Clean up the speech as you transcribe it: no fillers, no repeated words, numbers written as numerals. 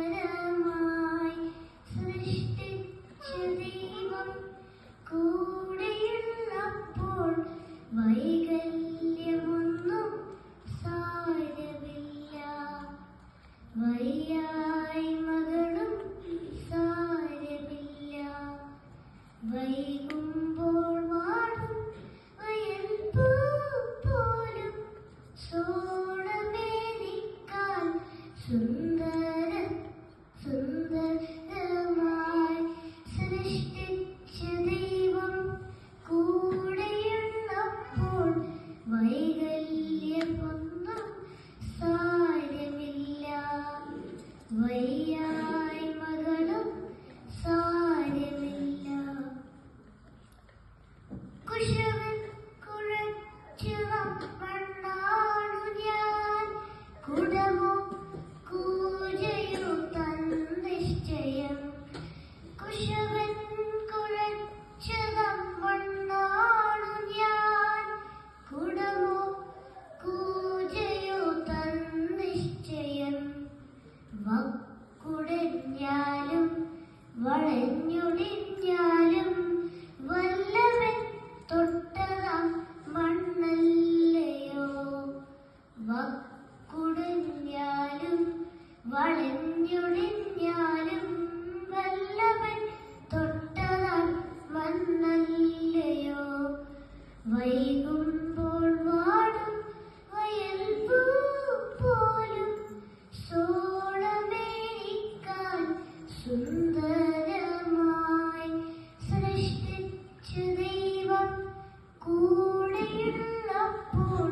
സുന്ദരമായി സൃഷ്ടിച്ച ദൈവം കൂടെയുള്ളപ്പോൾ വൈകല്യമൊന്നും സാരമില്ല. വയ്യായ്മകളും സാരമില്ല. വൈകുമ്പോൾ വാടും വയൽപ്പൂ പോലും സോളമേനിക്കാൻ സുന്ദരമായി സൃഷ്ടിച്ച ദൈവം കൂടെയുള്ളപ്പോൾ വൈകല്യമൊന്നും സാരമില്ല. വയ്യായ്മകളും സാരമില്ല. കുശവൻ കുഴച്ചു മണ്ണാണു ഞാൻ, കുടമോ കൂജയോ തന്നിശ്ചയം. കുശവൻ കുഴച്ചു മണ്ണാണു ഞാൻ, കുടമോ കൂജയോ തന്നിശ്ചയം. വക്കുടഞ്ഞാലും വളഞ്ഞൊടിഞ്ഞാലും വല്ലവൻ തൊട്ടതാം മണ്ണല്ലയോ. വക്കുടഞ്ഞാലും വളഞ്ഞൊടിഞ്ഞാലും വല്ലവൻ തൊട്ടതാം മണ്ണല്ലയോ. വൈകുമ്പോൾ വാടും വയൽപ്പൂ പോലും സോളമേനിക്കാൻ സുന്ദരമായി സൃഷ്ടിച്ച ദൈവം കൂടെയുള്ളപ്പോൾ